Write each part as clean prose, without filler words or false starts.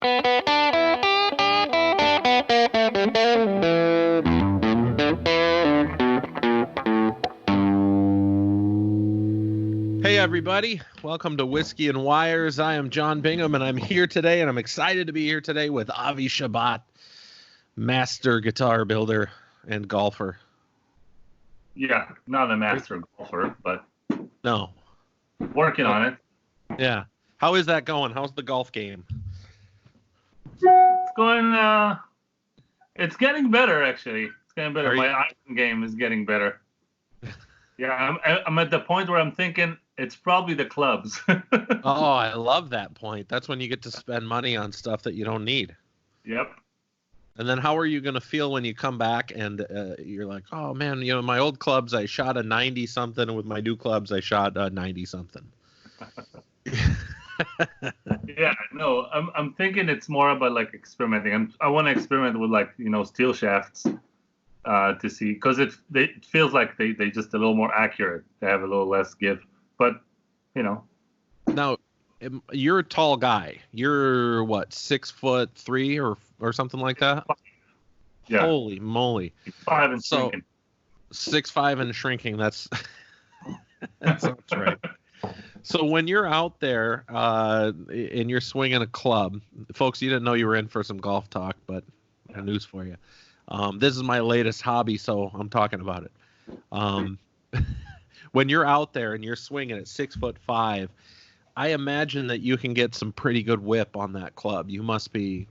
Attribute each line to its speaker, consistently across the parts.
Speaker 1: Hey everybody, welcome to Whiskey and Wires. I am John Bingham and I'm here today and I'm excited to be here today with Avi Shabat, master guitar builder and golfer.
Speaker 2: Yeah, not a master golfer, but
Speaker 1: No.
Speaker 2: working on it.
Speaker 1: Yeah. How is that going? How's the golf game?
Speaker 2: It's going, it's getting better, actually. It's getting better. My iron game is getting better. Yeah, I'm at the point where I'm thinking it's probably the clubs.
Speaker 1: Oh, I love that point. That's when you get to spend money on stuff that you don't need.
Speaker 2: Yep.
Speaker 1: And then how are you going to feel when you come back and you're like, oh, man, you know, my old clubs, I shot a 90-something, and with my new clubs, I shot a 90-something.
Speaker 2: Yeah, no, I'm thinking it's more about, like, experimenting. I want to experiment with, like, you know, steel shafts to see, because it feels like they just a little more accurate. They have a little less give. But, you know.
Speaker 1: Now, you're a tall guy. You're what, 6'3" or something like that?
Speaker 2: Yeah.
Speaker 1: Holy moly!
Speaker 2: 5 and shrinking.
Speaker 1: 6'5" and shrinking. That's that's right. So when you're out there and you're swinging a club, folks, you didn't know you were in for some golf talk, but I have news for you. This is my latest hobby, so I'm talking about it. When you're out there and you're swinging at 6'5", I imagine that you can get some pretty good whip on that club. You must be.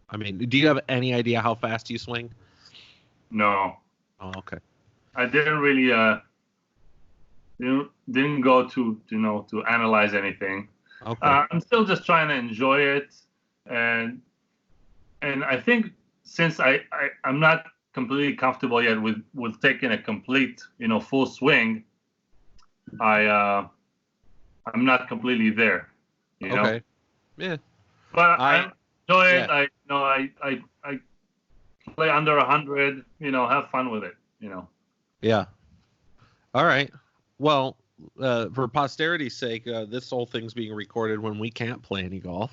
Speaker 1: I mean, do you have any idea how fast you swing?
Speaker 2: No.
Speaker 1: Oh, okay.
Speaker 2: I didn't really didn't go to analyze anything.
Speaker 1: Okay.
Speaker 2: I'm still just trying to enjoy it, and I think since I'm not completely comfortable yet with taking a complete, full swing, I'm not completely there,
Speaker 1: Okay. Yeah.
Speaker 2: But I enjoy it.
Speaker 1: Yeah.
Speaker 2: I play under 100, have fun with it,
Speaker 1: Yeah. All right. Well, for posterity's sake, this whole thing's being recorded when we can't play any golf.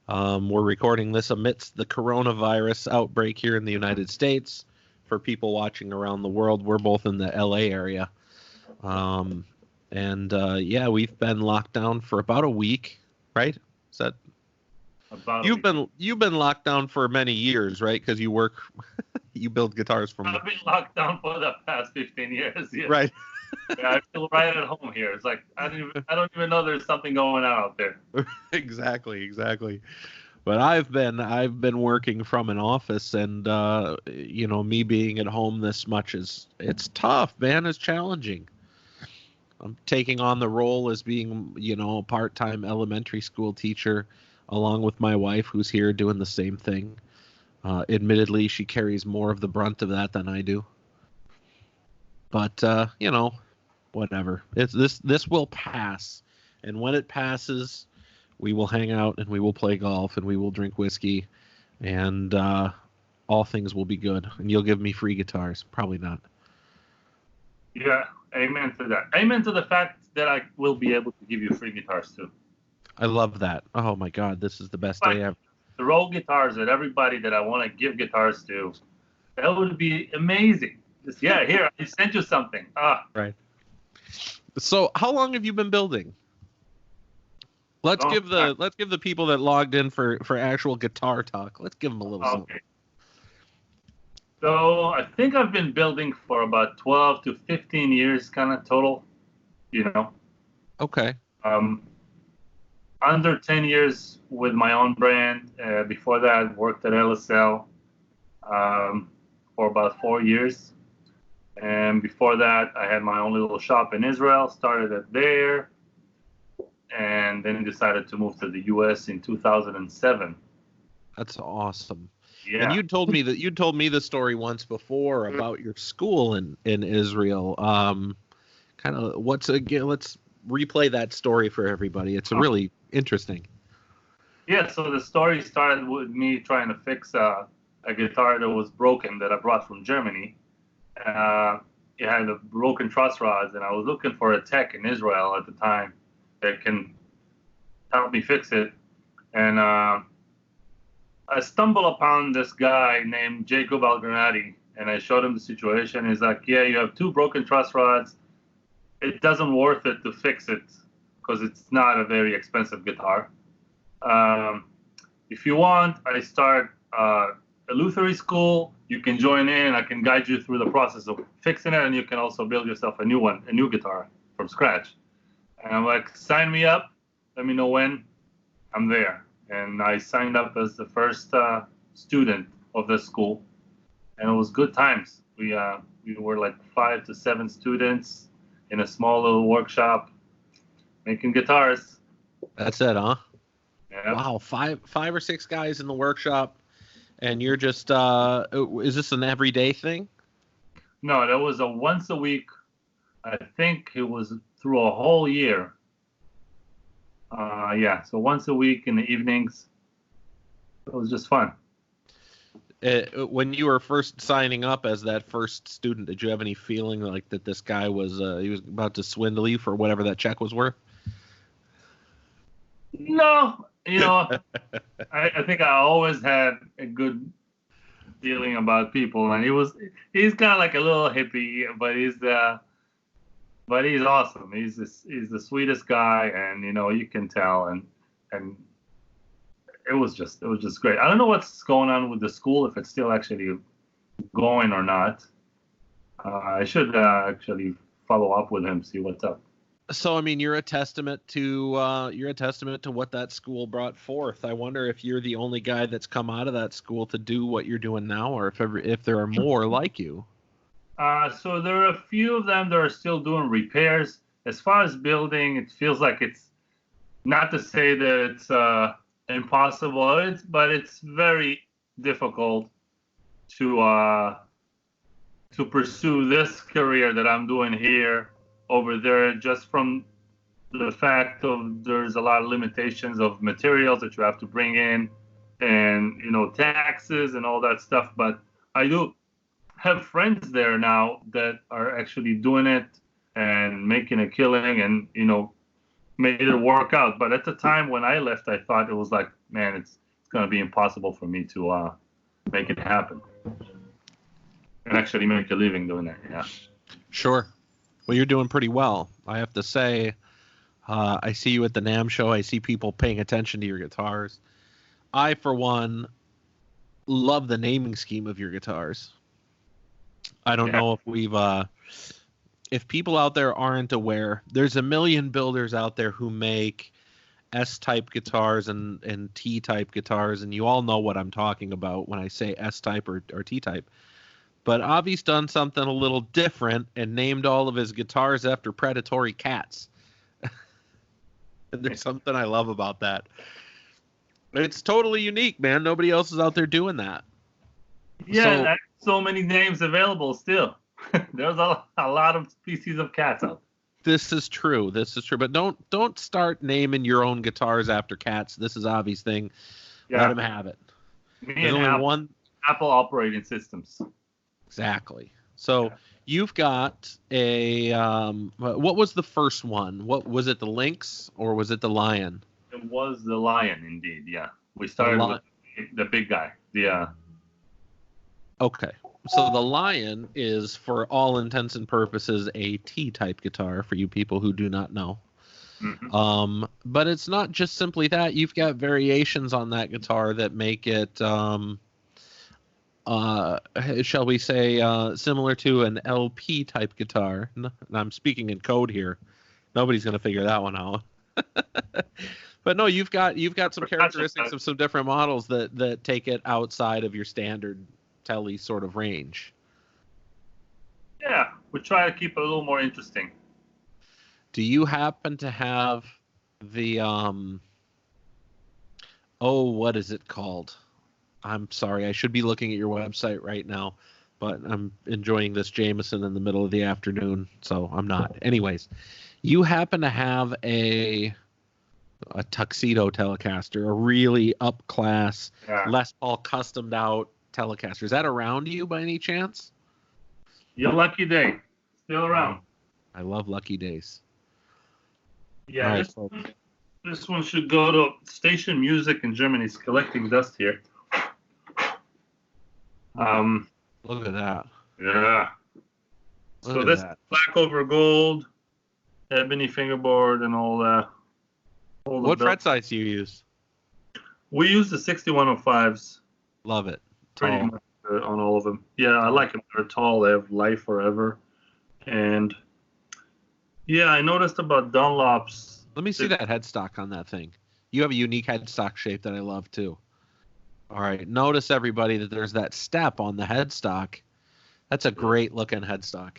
Speaker 1: We're recording this amidst the coronavirus outbreak here in the United States. For people watching around the world, we're both in the LA area. Yeah, we've been locked down for about a week, right? Is that
Speaker 2: about
Speaker 1: you've been locked down for many years, right? Because you work, you build guitars from.
Speaker 2: I've been locked down for the past 15 years. Yeah.
Speaker 1: Right.
Speaker 2: Yeah, I feel right at home here. It's like I don't even know there's something going on out there.
Speaker 1: Exactly. But I've been working from an office, and me being at home this much it's tough, man. It's challenging. I'm taking on the role as being, a part-time elementary school teacher, along with my wife, who's here doing the same thing. Admittedly, she carries more of the brunt of that than I do. But whatever. This will pass, and when it passes, we will hang out and we will play golf and we will drink whiskey, and all things will be good. And you'll give me free guitars. Probably not.
Speaker 2: Yeah, amen to that. Amen to the fact that I will be able to give you free guitars too.
Speaker 1: I love that. Oh my God, this is the best day ever.
Speaker 2: The roll guitars that everybody that I want to give guitars to, that would be amazing. Just, yeah, here, I sent you something.
Speaker 1: Right. So how long have you been building? Let's give the people that logged in for actual guitar talk. Let's give them a little something.
Speaker 2: So I think I've been building for about 12 to 15 years, kind of total.
Speaker 1: Okay.
Speaker 2: Under 10 years with my own brand. Before that, I worked at LSL for about 4 years. And before that, I had my own little shop in Israel, started it there, and then decided to move to the U.S. in 2007.
Speaker 1: That's awesome.
Speaker 2: Yeah.
Speaker 1: And you told me the story once before about your school in Israel. Let's replay that story for everybody. It's really interesting.
Speaker 2: Yeah, so the story started with me trying to fix a guitar that was broken that I brought from Germany. It had a broken truss rods, and I was looking for a tech in Israel at the time that can help me fix it. And I stumbled upon this guy named Jacob Algranati, and I showed him the situation. He's like, yeah, you have 2 broken truss rods. It doesn't worth it to fix it because it's not a very expensive guitar. If you want, I start a lutherie school. You can join in. I can guide you through the process of fixing it, and you can also build yourself a new guitar from scratch. And I'm like, sign me up. Let me know when. I'm there. And I signed up as the first student of the school, and it was good times. We were like 5 to 7 students in a small little workshop making guitars.
Speaker 1: That's it, huh?
Speaker 2: Yeah.
Speaker 1: Wow, five or 6 guys in the workshop, and you're just is this an everyday thing?
Speaker 2: No, that was a once a week. I think it was through a whole year. Yeah, so once a week in the evenings. It was just fun.
Speaker 1: When you were first signing up as that first student, did you have any feeling like that this guy was he was about to swindle you for whatever that check was worth?
Speaker 2: No, I think I always had a good feeling about people, and he's kind of like a little hippie, but he's awesome. He's the sweetest guy, and you can tell, and it was just great. I don't know what's going on with the school, if it's still actually going or not. I should actually follow up with him, see what's up.
Speaker 1: So I mean, you're a testament to what that school brought forth. I wonder if you're the only guy that's come out of that school to do what you're doing now, or if there are more like you.
Speaker 2: So there are a few of them that are still doing repairs. As far as building, it feels like it's not to say that it's impossible, but it's very difficult to pursue this career that I'm doing here over there, just from the fact of there's a lot of limitations of materials that you have to bring in, and taxes and all that stuff. But I do have friends there now that are actually doing it and making a killing, and made it work out. But at the time when I left, I thought it was like, man, it's going to be impossible for me to make it happen and actually make a living doing that. Yeah.
Speaker 1: Sure. Well, you're doing pretty well, I have to say. I see you at the NAMM show. I see people paying attention to your guitars. I, for one, love the naming scheme of your guitars. I don't know if if people out there aren't aware, there's a million builders out there who make S-type guitars and T-type guitars, and you all know what I'm talking about when I say S-type or T-type. But Avi's done something a little different and named all of his guitars after predatory cats. And there's something I love about that. It's totally unique, man. Nobody else is out there doing that.
Speaker 2: Yeah, there's so many names available still. There's a lot of species of cats out there.
Speaker 1: This is true. But don't start naming your own guitars after cats. This is Avi's thing. Yeah. Let him have it.
Speaker 2: There's only Apple operating systems.
Speaker 1: Exactly. So you've got a what was the first one? What was it? The Lynx or was it the Lion?
Speaker 2: It was the Lion, indeed. Yeah, we started with the big guy.
Speaker 1: Okay. So the Lion is, for all intents and purposes, a T-type guitar for you people who do not know. Mm-hmm. But it's not just simply that. You've got variations on that guitar that make it, shall we say, similar to an LP-type guitar. And I'm speaking in code here. Nobody's going to figure that one out. But no, you've got some characteristics of some different models that take it outside of your standard Telly sort of range.
Speaker 2: Yeah, we try to keep it a little more interesting.
Speaker 1: Do you happen to have the what is it called? I'm sorry, I should be looking at your website right now, but I'm enjoying this Jameson in the middle of the afternoon, so I'm not. Anyways, you happen to have a tuxedo Telecaster, a really up-class Les Paul customed out Telecaster. Is that around you by any chance?
Speaker 2: Your lucky day. Still around.
Speaker 1: I love lucky days.
Speaker 2: Yeah, This one should go to Station Music in Germany. It's collecting dust here.
Speaker 1: Look at that.
Speaker 2: Yeah.
Speaker 1: Look
Speaker 2: So
Speaker 1: at
Speaker 2: this
Speaker 1: that.
Speaker 2: black over gold, ebony fingerboard, and all that.
Speaker 1: What fret size do you use?
Speaker 2: We use the 6105s.
Speaker 1: Love it.
Speaker 2: Pretty
Speaker 1: Tall.
Speaker 2: much on all of them. Yeah, I like them. They're tall. They have life forever. And yeah, I noticed about Dunlops.
Speaker 1: Let me see that headstock on that thing. You have a unique headstock shape that I love too. All right, notice everybody that there's that step on the headstock. That's a great looking headstock.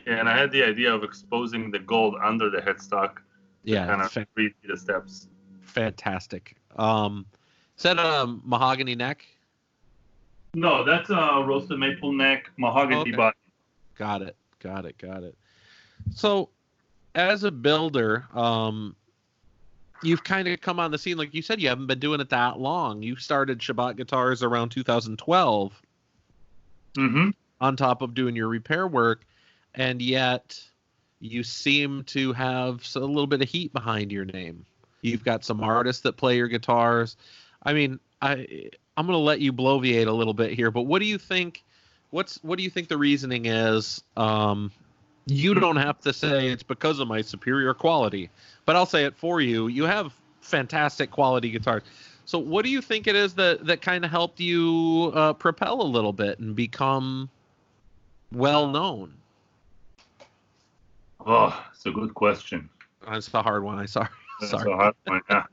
Speaker 2: Yeah, and I had the idea of exposing the gold under the headstock.
Speaker 1: Yeah,
Speaker 2: kind of read the steps.
Speaker 1: Fantastic. Is that a mahogany neck?
Speaker 2: No, that's a roasted maple neck mahogany body.
Speaker 1: Got it. So, as a builder, you've kind of come on the scene. Like you said, you haven't been doing it that long. You started Shabat Guitars around 2012.
Speaker 2: Mm-hmm.
Speaker 1: On top of doing your repair work, and yet you seem to have a little bit of heat behind your name. You've got some artists that play your guitars. I mean, I'm going to let you bloviate a little bit here, but what do you think? What do you think the reasoning is? You don't have to say it's because of my superior quality, but I'll say it for you. You have fantastic quality guitars. So what do you think it is that kind of helped you propel a little bit and become well known?
Speaker 2: Oh, it's a good question.
Speaker 1: That's a hard one. Sorry.
Speaker 2: That's a hard one. Yeah.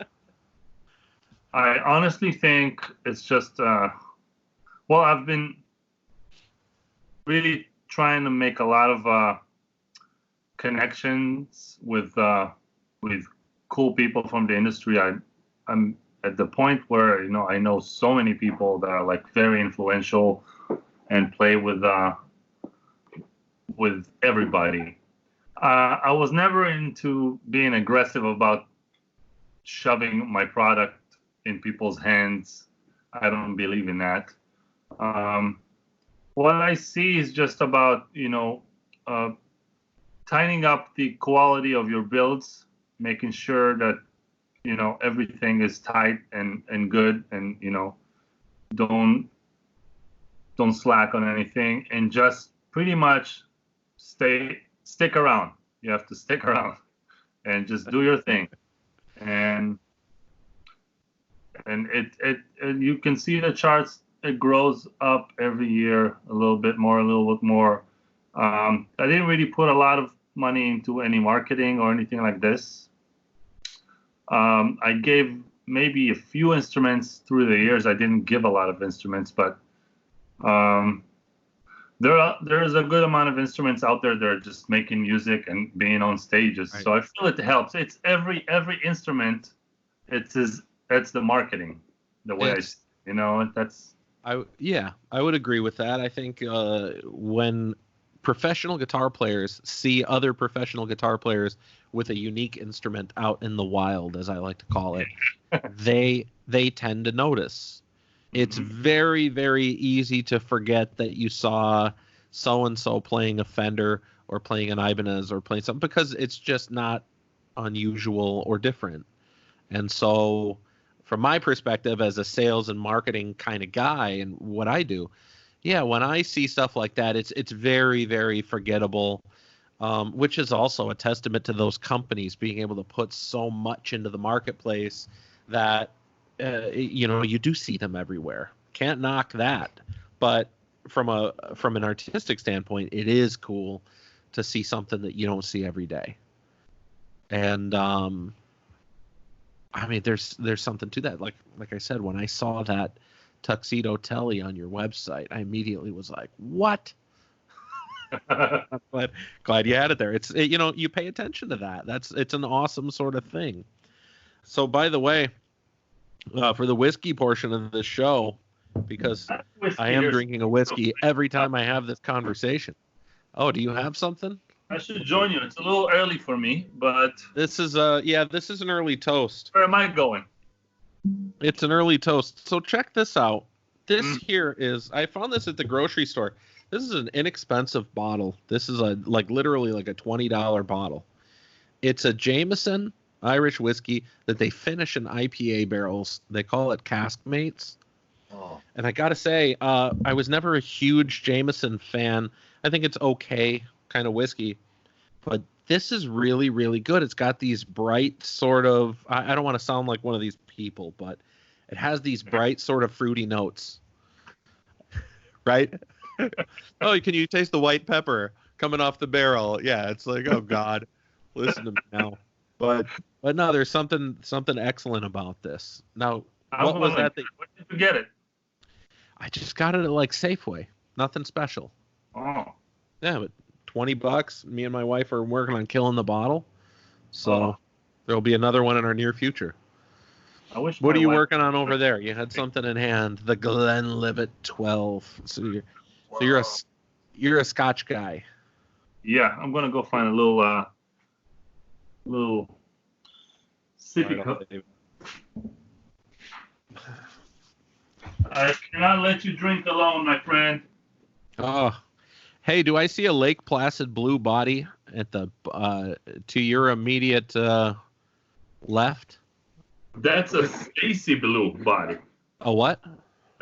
Speaker 2: I honestly think it's just I've been really trying to make a lot of connections with cool people from the industry. I'm at the point where I know so many people that are like very influential and play with everybody. I was never into being aggressive about shoving my product in people's hands. I don't believe in that. What I see is just about tightening up the quality of your builds, making sure that everything is tight and good, and don't slack on anything, and just pretty much stick around. You have to stick around and just do your thing, and it you can see the charts. It grows up every year a little bit more. I didn't really put a lot of money into any marketing or anything like this. I gave maybe a few instruments through the years. I didn't give a lot of instruments, but there's a good amount of instruments out there that are just making music and being on stages. Right. So I feel it helps. It's every instrument. It's the marketing, the way
Speaker 1: I would agree with that. I think when professional guitar players see other professional guitar players with a unique instrument out in the wild, as I like to call it, they tend to notice. It's very, very easy to forget that you saw so-and-so playing a Fender or playing an Ibanez or playing something, because it's just not unusual or different. And so from my perspective as a sales and marketing kind of guy and what I do, when I see stuff like that, it's very, very forgettable, which is also a testament to those companies being able to put so much into the marketplace that you do see them everywhere. Can't knock that. But from an artistic standpoint, it is cool to see something that you don't see every day. And I mean, there's something to that. Like I said, when I saw that Tuxedo Telly on your website, I immediately was like, what? I'm glad you had it there. You pay attention to that. It's an awesome sort of thing. So by the way, for the whiskey portion of the show, because I am drinking a whiskey every time I have this conversation. Oh, do you have something?
Speaker 2: I should join you. It's a little early for me, but
Speaker 1: this is an early toast.
Speaker 2: Where am I going?
Speaker 1: It's an early toast. So check this out. This here is, I found this at the grocery store. This is an inexpensive bottle. This is literally like a $20 bottle. It's a Jameson Irish whiskey that they finish in IPA barrels. They call it Caskmates.
Speaker 2: Oh.
Speaker 1: And I got to say, I was never a huge Jameson fan. I think it's okay kind of whiskey. But this is really, really good. It's got these bright sort of, I don't want to sound like one of these people, but it has these bright sort of fruity notes. Right? Oh, can you taste the white pepper coming off the barrel? Yeah, it's like, oh God, listen to me now. But no, there's something excellent about this. Now, what was that?
Speaker 2: Where did you get it?
Speaker 1: I just got it at like Safeway. Nothing special.
Speaker 2: Oh.
Speaker 1: Yeah, but $20. Me and my wife are working on killing the bottle, so there'll be another one in our near future.
Speaker 2: I wish.
Speaker 1: What are you working on over there? You had something in hand, the Glenlivet 12. So you're a Scotch guy.
Speaker 2: Yeah, I'm gonna go find a little sippy cup. I cannot let you drink alone, my friend.
Speaker 1: Oh, hey, do I see a Lake Placid blue body at the to your immediate left?
Speaker 2: That's a Stacy blue body.
Speaker 1: A what?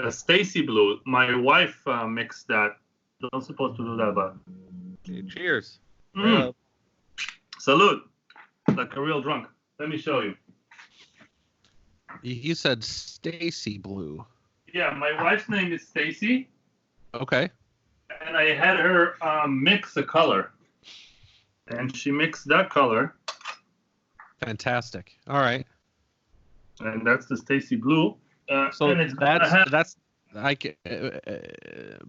Speaker 2: A Stacy blue. My wife mixed that. Not supposed to do that, but.
Speaker 1: Okay, cheers.
Speaker 2: Salute. Like a real drunk. Let me show you.
Speaker 1: You said Stacy blue.
Speaker 2: Yeah, my wife's name is Stacy.
Speaker 1: Okay.
Speaker 2: And I had her mix a color. And she mixed that color.
Speaker 1: Fantastic. All right.
Speaker 2: And that's the Stacy blue.
Speaker 1: So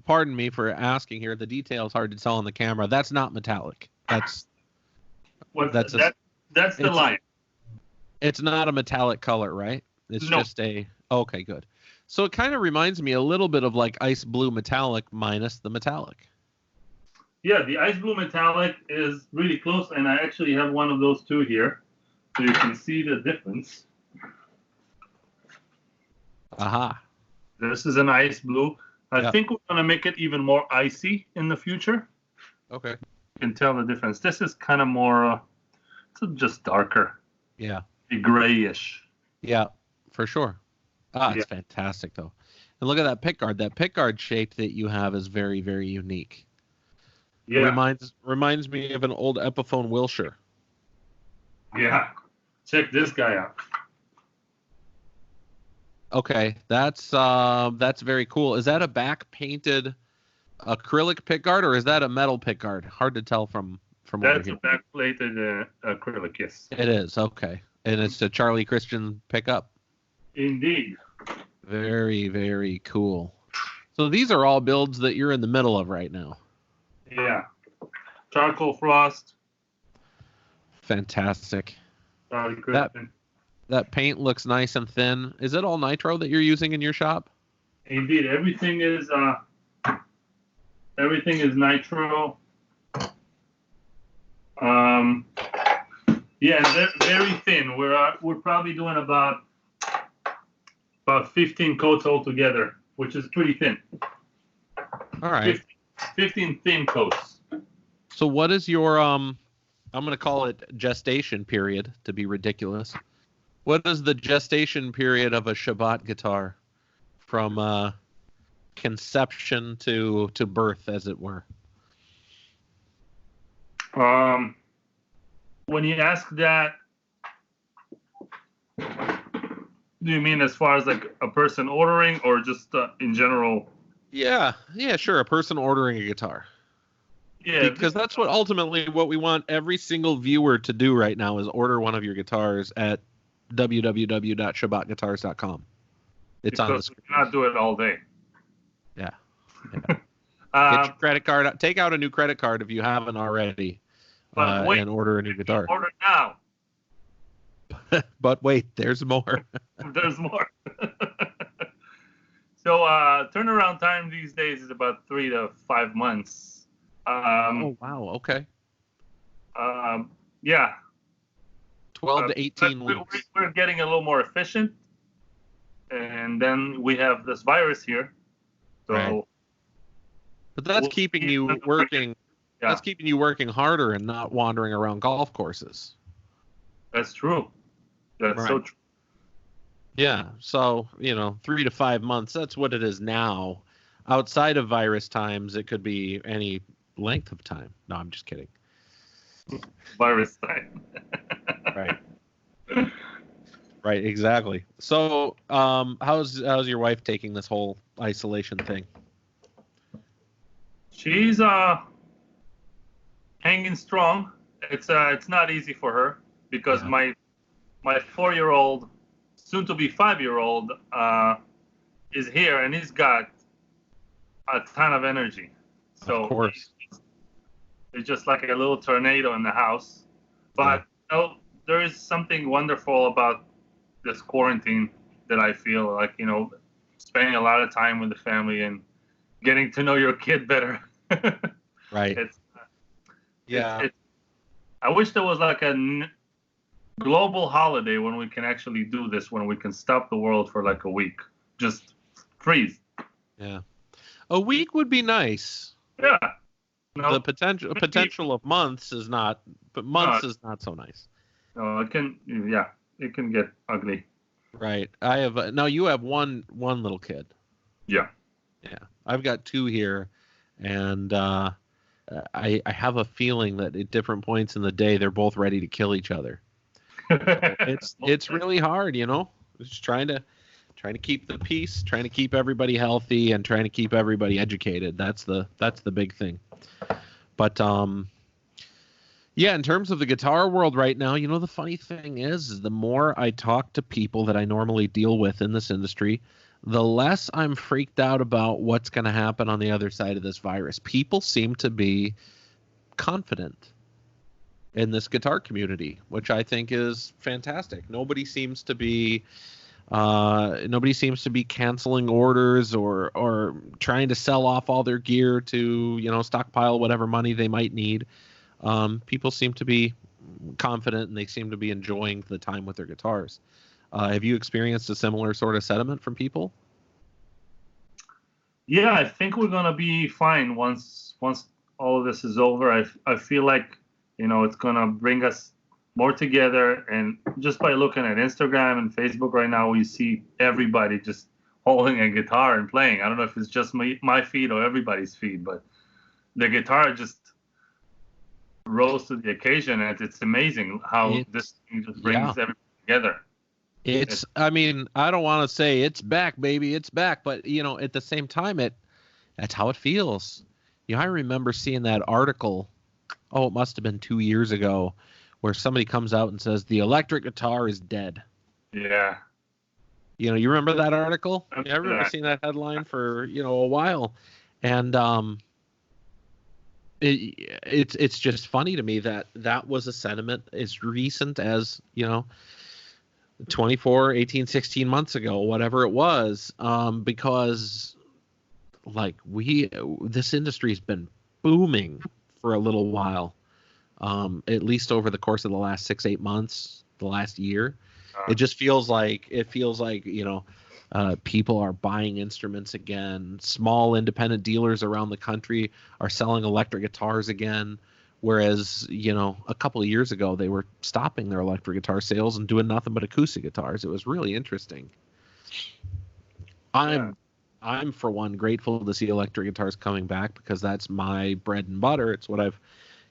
Speaker 1: pardon me for asking here. The detail's hard to tell on the camera. That's not metallic. That's the
Speaker 2: line.
Speaker 1: It's not a metallic color, right? It's
Speaker 2: No.
Speaker 1: just okay, good. So it kind of reminds me a little bit of like ice blue metallic minus the metallic.
Speaker 2: Yeah, the ice blue metallic is really close, and I actually have one of those two here, so you can see the difference.
Speaker 1: Aha.
Speaker 2: This is an ice blue. I think we're going to make it even more icy in the future.
Speaker 1: Okay.
Speaker 2: You can tell the difference. This is kind of more, it's just darker.
Speaker 1: Yeah.
Speaker 2: Grayish.
Speaker 1: Yeah, for sure. It's fantastic, though. And look at that pickguard. That pickguard shape that you have is very, very unique.
Speaker 2: Yeah.
Speaker 1: Reminds me of an old Epiphone Wilshire.
Speaker 2: Yeah. Check this guy out.
Speaker 1: Okay, that's very cool. Is that a back painted acrylic pickguard or is that a metal pickguard? Hard to tell from over here.
Speaker 2: That's a back plated acrylic, yes.
Speaker 1: It is, okay. And it's a Charlie Christian pickup.
Speaker 2: Indeed.
Speaker 1: Very, very cool. So these are all builds that you're in the middle of right now.
Speaker 2: Yeah. Charcoal frost.
Speaker 1: Fantastic.
Speaker 2: Charlie Christian.
Speaker 1: That paint looks nice and thin. Is it all nitro that you're using in your shop?
Speaker 2: Indeed, everything is nitro. Yeah, and they're very thin. We're probably doing about 15 coats altogether, which is pretty thin.
Speaker 1: All right.
Speaker 2: 15 thin coats.
Speaker 1: So what is your I'm going to call it gestation period to be ridiculous. What is the gestation period of a Shabat guitar from conception to birth, as it were?
Speaker 2: When you ask that, do you mean as far as like a person ordering or just in general?
Speaker 1: Yeah, sure. A person ordering a guitar.
Speaker 2: Yeah.
Speaker 1: Because that's what we want every single viewer to do right now is order one of your guitars at www.shabatguitars.com. It's on the screen.
Speaker 2: We cannot do it all day.
Speaker 1: Yeah. Get your credit card. Take out a new credit card if you haven't already, and order a new guitar.
Speaker 2: Order now.
Speaker 1: But wait, there's more.
Speaker 2: There's more. So turnaround time these days is about 3 to 5 months.
Speaker 1: Oh wow. Okay.
Speaker 2: Yeah.
Speaker 1: 12 to 18 weeks.
Speaker 2: We're getting a little more efficient, and then we have this virus here. So.
Speaker 1: Right. But that's keeping you working.
Speaker 2: Yeah.
Speaker 1: That's keeping you working harder and not wandering around golf courses.
Speaker 2: That's true. That's so
Speaker 1: Right.
Speaker 2: true.
Speaker 1: Yeah. So, 3 to 5 months, that's what it is now. Outside of virus times, it could be any length of time. No, I'm just kidding.
Speaker 2: Virus time.
Speaker 1: Right. Right, exactly. So, how's your wife taking this whole isolation thing?
Speaker 2: She's hanging strong. It's not easy for her because
Speaker 1: Yeah,
Speaker 2: my 4-year-old, soon to be 5-year-old, is here and he's got a ton of energy.
Speaker 1: of
Speaker 2: So
Speaker 1: course.
Speaker 2: it's just like a little tornado in the house.
Speaker 1: Yeah.
Speaker 2: But there is something wonderful about this quarantine that I feel like, spending a lot of time with the family and getting to know your kid better.
Speaker 1: Right.
Speaker 2: it's
Speaker 1: Yeah.
Speaker 2: it's I wish there was like a global holiday when we can actually do this, when we can stop the world for like a week, just freeze.
Speaker 1: Yeah. A week would be nice.
Speaker 2: Yeah.
Speaker 1: The
Speaker 2: No,
Speaker 1: potential of months is not, but
Speaker 2: no,
Speaker 1: months is not so nice.
Speaker 2: no, it can get ugly.
Speaker 1: Right. I have now you have one little kid.
Speaker 2: Yeah.
Speaker 1: Yeah. I've got two here, and I have a feeling that at different points in the day they're both ready to kill each other. So it's really hard, Just trying to keep the peace, trying to keep everybody healthy, and trying to keep everybody educated. That's the big thing. But yeah, in terms of the guitar world right now, the funny thing is the more I talk to people that I normally deal with in this industry, the less I'm freaked out about what's going to happen on the other side of this virus. People seem to be confident in this guitar community, which I think is fantastic. Nobody seems to be canceling orders or trying to sell off all their gear to stockpile whatever money they might need. People seem to be confident and they seem to be enjoying the time with their guitars. Have you experienced a similar sort of sentiment from people?
Speaker 2: Yeah, I think we're gonna be fine once all of this is over. I feel like it's gonna bring us more together, and just by looking at Instagram and Facebook right now, we see everybody just holding a guitar and playing. I don't know if it's just my feed or everybody's feed, but the guitar just rose to the occasion, and it's amazing how this thing just brings everybody together.
Speaker 1: I mean, I don't want to say it's back, baby, it's back, but at the same time, that's how it feels. I remember seeing that article. Oh, it must have been 2 years ago, where somebody comes out and says the electric guitar is dead.
Speaker 2: Yeah.
Speaker 1: You remember that article?
Speaker 2: I
Speaker 1: I remember seeing that headline for a while, and it's just funny to me that was a sentiment as recent as 24, 18, 16 months ago, whatever it was, because this industry's been booming for a little while, at least over the course of the last 6-8 months, the last year. It just feels like people are buying instruments again. Small independent dealers around the country are selling electric guitars again. Whereas, a couple of years ago, they were stopping their electric guitar sales and doing nothing but acoustic guitars. It was really interesting. I'm for one grateful to see electric guitars coming back because that's my bread and butter. It's what I've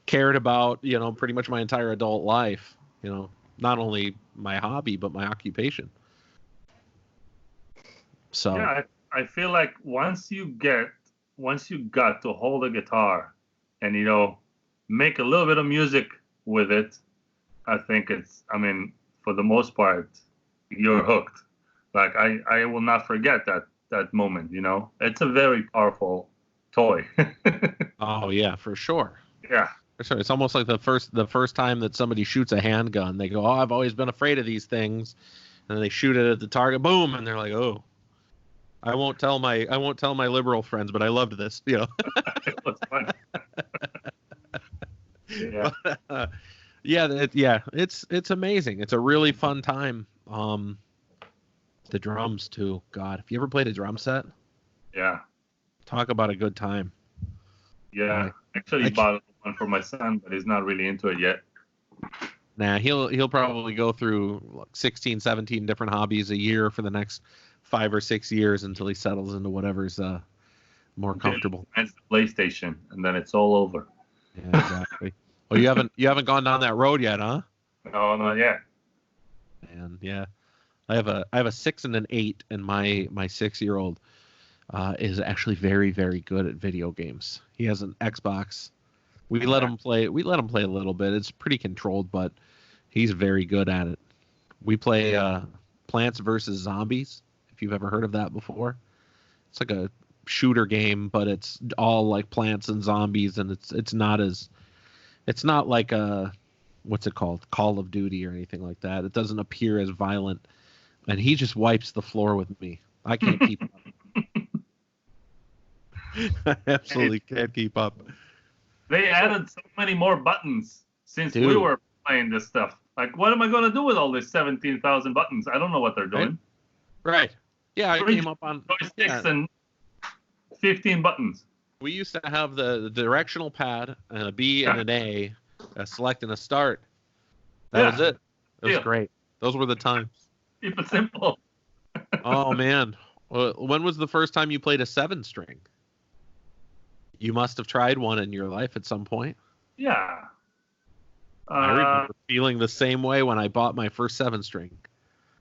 Speaker 1: cared about, pretty much my entire adult life. Not only my hobby but my occupation. So
Speaker 2: yeah, I feel like once you got to hold a guitar and make a little bit of music with it, I think for the most part, you're hooked. Like I will not forget that moment. It's a very powerful toy.
Speaker 1: oh yeah, for sure.
Speaker 2: Yeah.
Speaker 1: For sure. It's almost like the first time that somebody shoots a handgun, they go, "Oh, I've always been afraid of these things," and then they shoot it at the target, boom, and they're like, "Oh, I won't tell my liberal friends, but I loved this."
Speaker 2: It was fun. Yeah.
Speaker 1: But, it's amazing. It's a really fun time. The drums too. God, if you ever played a drum set,
Speaker 2: Yeah.
Speaker 1: talk about a good time.
Speaker 2: Yeah. Actually bought one for my son, but he's not really into it yet.
Speaker 1: Nah, he'll probably go through like 16, 17 different hobbies a year for the next 5 or 6 years until he settles into whatever's more comfortable.
Speaker 2: That's the PlayStation, and then it's all over.
Speaker 1: Yeah, exactly. Well, you haven't gone down that road yet, huh?
Speaker 2: No, not yet.
Speaker 1: And yeah, I have a 6 and an 8, and my 6-year-old is actually very, very good at video games. He has an Xbox. We let him play. We let him play a little bit. It's pretty controlled, but he's very good at it. We play Plants vs. Zombies. If you've ever heard of that before, it's like a shooter game, but it's all like plants and zombies, and it's not like a, what's it called, Call of Duty or anything like that. It doesn't appear as violent, and he just wipes the floor with me. I can't keep up. I absolutely can't keep up.
Speaker 2: They added so many more buttons since we were playing this stuff. Like, what am I going to do with all these 17,000 buttons? I don't know what they're doing.
Speaker 1: Right. Yeah, I came up on
Speaker 2: joysticks and 15 buttons.
Speaker 1: We used to have the directional pad and a B and an A, a select and a start. That was it. It was great. Those were the times.
Speaker 2: Keep it simple.
Speaker 1: Oh, man. When was the first time you played a 7-string? You must have tried one in your life at some point.
Speaker 2: Yeah.
Speaker 1: I remember feeling the same way when I bought my first 7-string.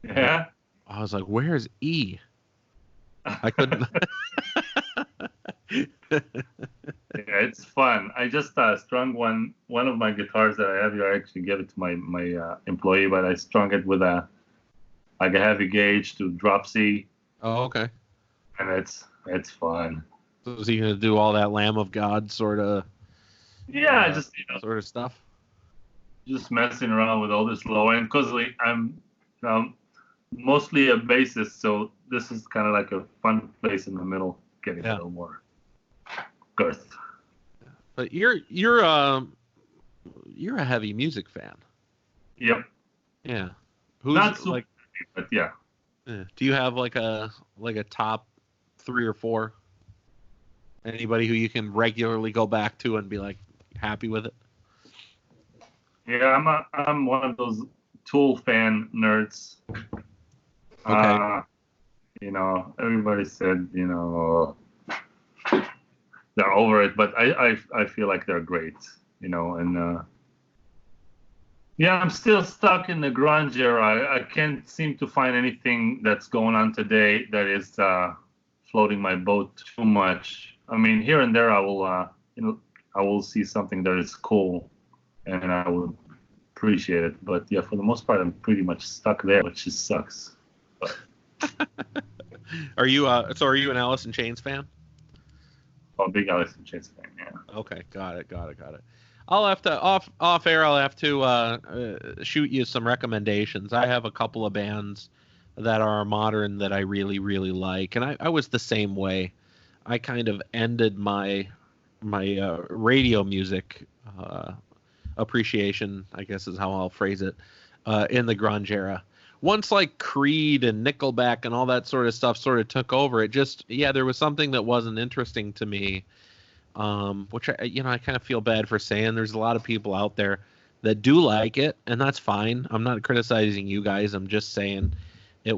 Speaker 2: Yeah.
Speaker 1: I was like, "Where's E?" I couldn't.
Speaker 2: Yeah, it's fun. I just strung one of my guitars that I have here. I actually gave it to my employee, but I strung it with a heavy gauge to drop C.
Speaker 1: Oh, okay.
Speaker 2: And it's fun.
Speaker 1: So is he gonna do all that Lamb of God sort of?
Speaker 2: Yeah, just
Speaker 1: sort of stuff.
Speaker 2: Just messing around with all this low end, because I'm mostly a bassist, so this is kind of like a fun place in the middle, getting a little more girth.
Speaker 1: But you're a heavy music fan.
Speaker 2: Yep.
Speaker 1: Yeah.
Speaker 2: Who's not super heavy, but yeah.
Speaker 1: Do you have like a top 3 or 4? Anybody who you can regularly go back to and be like happy with it?
Speaker 2: Yeah, I'm one of those Tool fan nerds.
Speaker 1: Okay.
Speaker 2: Everybody said, they're over it, but I feel like they're great, and I'm still stuck in the grunge era. I can't seem to find anything that's going on today that is floating my boat too much. I mean, here and there I will see something that is cool, and I would appreciate it. But yeah, for the most part, I'm pretty much stuck there, which just sucks. But.
Speaker 1: Are you an Alice in Chains fan?
Speaker 2: Oh, big Alice in Chains fan, yeah.
Speaker 1: Okay, got it. I'll have to off air. I'll have to shoot you some recommendations. I have a couple of bands that are modern that I really, really like, and I was the same way. I kind of ended my radio music appreciation, I guess is how I'll phrase it, in the grunge era. Once like Creed and Nickelback and all that sort of stuff sort of took over, it just, there was something that wasn't interesting to me, which I kind of feel bad for saying. There's a lot of people out there that do like it, and that's fine. I'm not criticizing you guys. I'm just saying it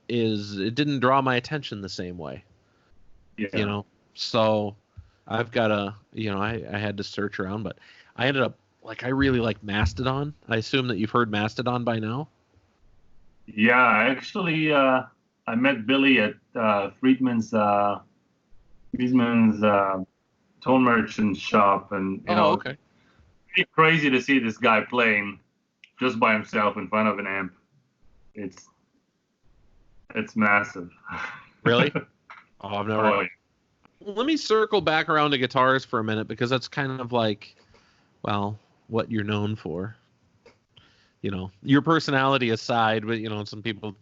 Speaker 1: didn't draw my attention the same way.
Speaker 2: Yeah.
Speaker 1: So I've got I had to search around, but I ended up I really like Mastodon. I assume that you've heard Mastodon by now.
Speaker 2: Yeah, actually, I met Billy at Friedman's Tone Merchant shop, and
Speaker 1: okay.
Speaker 2: It's crazy to see this guy playing just by himself in front of an amp. It's massive.
Speaker 1: Really? Oh, I've never. Yeah. Let me circle back around to guitars for a minute, because that's kind of what you're known for. Your personality aside, but some people.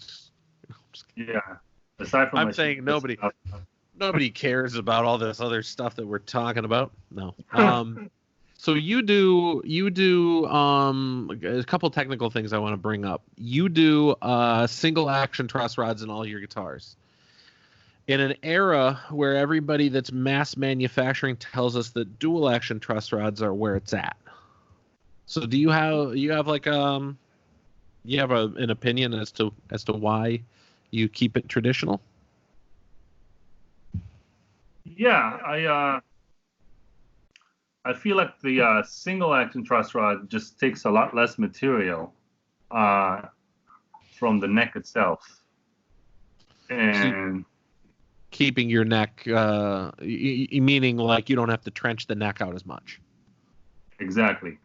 Speaker 2: Yeah. Aside from,
Speaker 1: I'm saying nobody cares about all this other stuff that we're talking about. No. So you do a couple technical things I want to bring up. You do single action truss rods in all your guitars. In an era where everybody that's mass manufacturing tells us that dual action truss rods are where it's at. So do you have like you have an opinion as to why you keep it traditional?
Speaker 2: Yeah, I feel like the single action truss rod just takes a lot less material uh, from the neck itself,
Speaker 1: So
Speaker 2: and
Speaker 1: keeping your neck, meaning like you don't have to trench the neck out as much.
Speaker 2: exactly,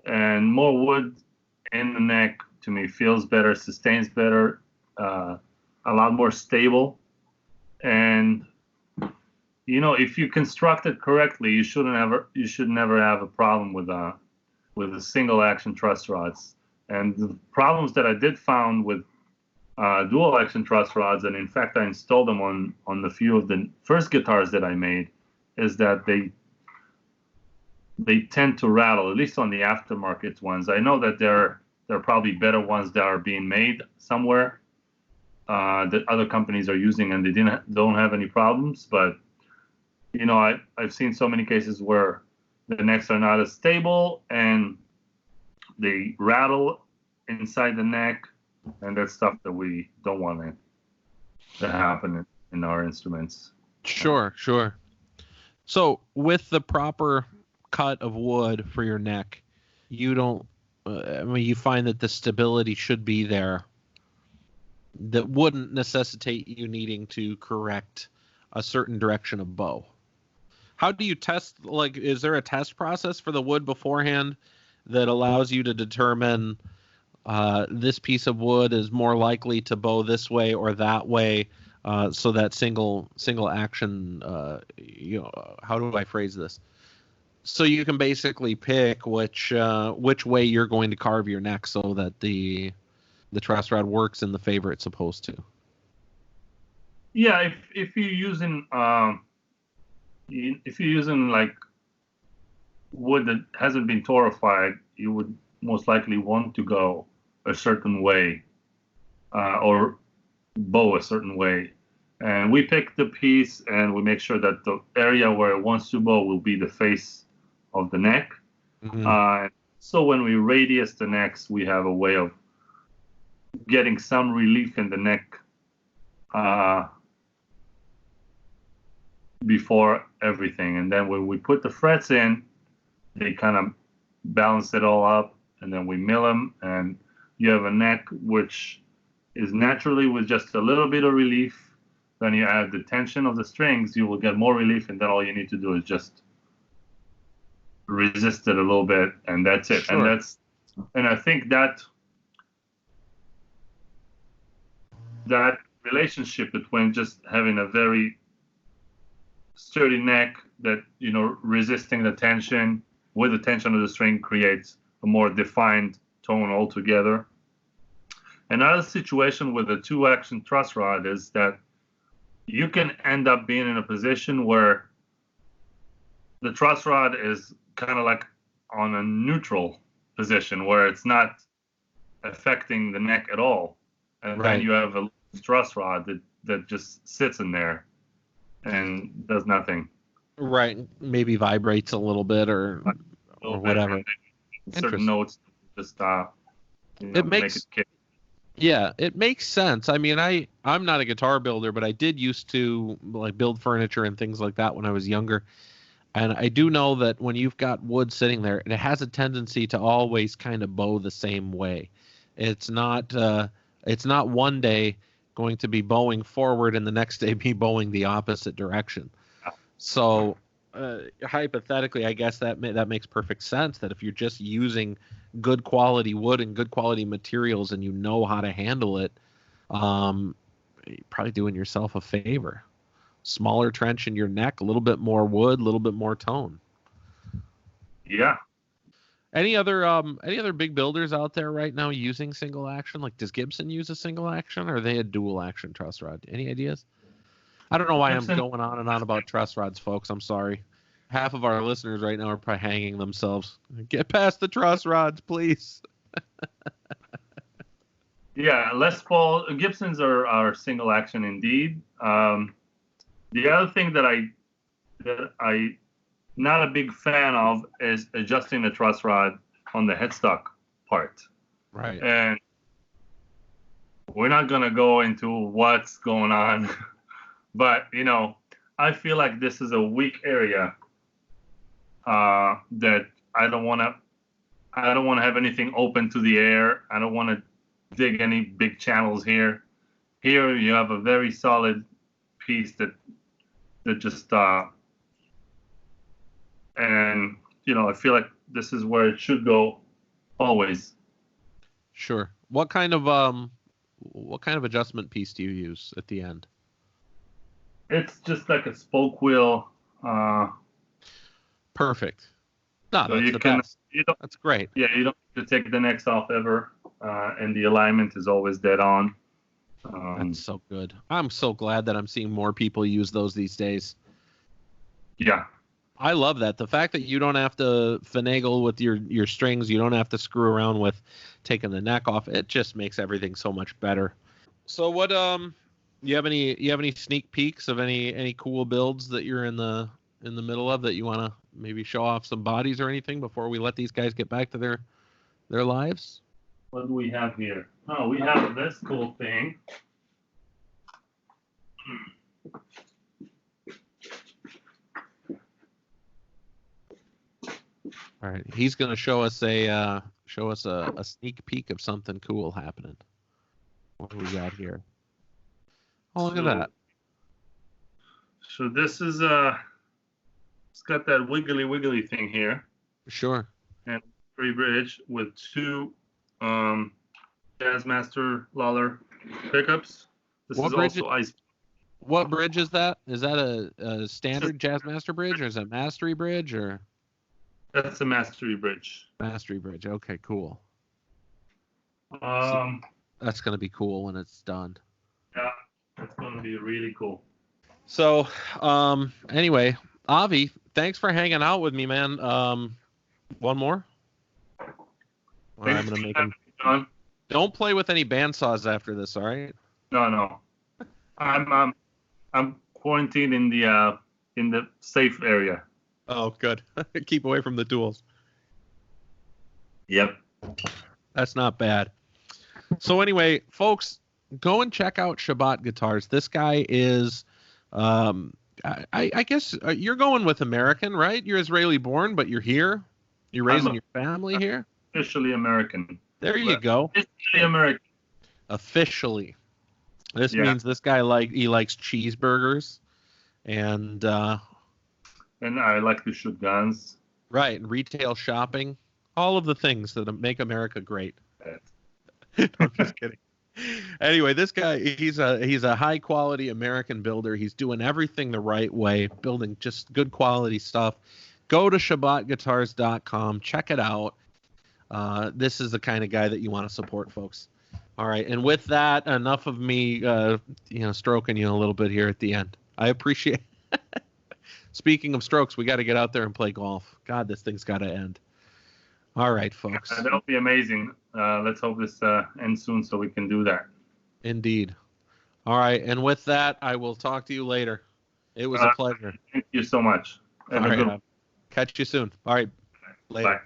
Speaker 2: and more wood in the neck to me feels better, sustains better, uh, a lot more stable, and if you construct it correctly, you should never have a problem with the single action truss rods. And the problems that I did found with dual action truss rods, and in fact I installed them on the few of the first guitars that I made, is that they tend to rattle, at least on the aftermarket ones. I know that there are probably better ones that are being made somewhere that other companies are using, and they don't have any problems. But I've seen so many cases where the necks are not as stable and they rattle inside the neck, and that's stuff that we don't want to happen in our instruments.
Speaker 1: Sure, sure. So with the proper cut of wood for your neck, you don't. I mean, you find that the stability should be there. That wouldn't necessitate you needing to correct a certain direction of bow. How do you test? Like, is there a test process for the wood beforehand that allows you to determine this piece of wood is more likely to bow this way or that way, so that single action, how do I phrase this? So you can basically pick which way you're going to carve your neck so that the truss rod works in the favor it's supposed to.
Speaker 2: Yeah, if you're using like wood that hasn't been torrefied, you would most likely want to go a certain way or bow a certain way. And we pick the piece and we make sure that the area where it wants to bow will be the face of the neck.
Speaker 1: Mm-hmm.
Speaker 2: So when we radius the necks, we have a way of getting some relief in the neck before everything. And then when we put the frets in, they kind of balance it all up, and then we mill them, and you have a neck which is naturally with just a little bit of relief. Then you add the tension of the strings, you will get more relief, and then all you need to do is just resist it a little bit, and that's it.
Speaker 1: Sure.
Speaker 2: And I think that relationship between just having a very sturdy neck that resisting the tension with the tension of the string creates a more defined tone altogether. Another situation with a two-action truss rod is that you can end up being in a position where the truss rod is kind of like on a neutral position where it's not affecting the neck at all. And
Speaker 1: Right.
Speaker 2: then you have a truss rod that just sits in there and does nothing.
Speaker 1: Right. Maybe vibrates a little bit or whatever.
Speaker 2: Certain notes just
Speaker 1: it makes
Speaker 2: make it kick.
Speaker 1: Yeah, it makes sense. I mean, I'm not a guitar builder, but I did used to like build furniture and things like that when I was younger. And I do know that when you've got wood sitting there, it has a tendency to always kind of bow the same way. It's not one day going to be bowing forward and the next day be bowing the opposite direction. So hypothetically, I guess that makes perfect sense that if you're just using good quality wood and good quality materials and you know how to handle it, you're probably doing yourself a favor. Smaller trench in your neck, a little bit more wood, a little bit more tone.
Speaker 2: Yeah.
Speaker 1: Any other big builders out there right now using single action? Like, does Gibson use a single action, or are they a dual action truss rod? Any ideas? I don't know why
Speaker 2: Gibson,
Speaker 1: I'm going on and on about truss rods, folks. I'm sorry. Half of our listeners right now are probably hanging themselves. Get past the truss rods, please.
Speaker 2: Yeah, Les Paul Gibsons are single action indeed. The other thing that I not a big fan of is adjusting the truss rod on the headstock part.
Speaker 1: Right.
Speaker 2: And we're not gonna go into what's going on, but I feel like this is a weak area that I don't want to have anything open to the air. I don't want to dig any big channels here. Here you have a very solid piece that just and I feel like this is where it should go always.
Speaker 1: Sure. What kind of adjustment piece do you use at the end?
Speaker 2: It's just like a spoke wheel.
Speaker 1: Perfect. No,
Speaker 2: So
Speaker 1: that's
Speaker 2: you
Speaker 1: the
Speaker 2: can,
Speaker 1: best. That's great.
Speaker 2: Yeah, you don't have to take the necks off ever, and the alignment is always dead on.
Speaker 1: That's so good. I'm so glad that I'm seeing more people use those these days.
Speaker 2: Yeah.
Speaker 1: I love that. The fact that you don't have to finagle with your strings, you don't have to screw around with taking the neck off. It just makes everything so much better. So what you have any sneak peeks of any cool builds that you're in the middle of that you want to maybe show off some bodies or anything before we let these guys get back to their lives?
Speaker 2: What do we have here? Oh, we have this cool thing.
Speaker 1: All right, he's going to show us a sneak peek of something cool happening. What do we got here? Oh, look at that.
Speaker 2: So this is it's got that wiggly thing here.
Speaker 1: Sure.
Speaker 2: And free bridge with two Jazzmaster Lawler pickups. This is also ice.
Speaker 1: What bridge is that? Is that a standard Jazzmaster bridge, or is it a Mastery bridge, or?
Speaker 2: That's a Mastery bridge.
Speaker 1: Mastery bridge. Okay, cool.
Speaker 2: So
Speaker 1: that's gonna be cool when it's done.
Speaker 2: Yeah, it's gonna be really cool.
Speaker 1: So, anyway, Avi, thanks for hanging out with me, man. One more. I'm gonna make him. Don't play with any bandsaws after this, all right?
Speaker 2: No. I'm quarantined in the safe area.
Speaker 1: Oh, good. Keep away from the tools.
Speaker 2: Yep.
Speaker 1: That's not bad. So anyway, folks, go and check out Shabat Guitars. This guy is, I guess you're going with American, right? You're Israeli born, but you're here. You're raising your family here.
Speaker 2: Officially American.
Speaker 1: There you go.
Speaker 2: Officially American.
Speaker 1: Officially. This means this guy likes cheeseburgers, and
Speaker 2: I like to shoot guns.
Speaker 1: Right, and retail shopping, all of the things that make America great. I'm just kidding. Anyway, this guy, he's a high quality American builder. He's doing everything the right way, building just good quality stuff. Go to ShabatGuitars.com, check it out. This is the kind of guy that you want to support, folks. All right, and with that, enough of me, stroking you a little bit here at the end. I appreciate. Speaking of strokes, we got to get out there and play golf. God, this thing's got to end. All right, folks.
Speaker 2: That'll be amazing. Let's hope this ends soon so we can do that.
Speaker 1: Indeed. All right, and with that, I will talk to you later. It was a pleasure.
Speaker 2: Thank you so much.
Speaker 1: All right, catch you soon. All right, later.
Speaker 2: Bye.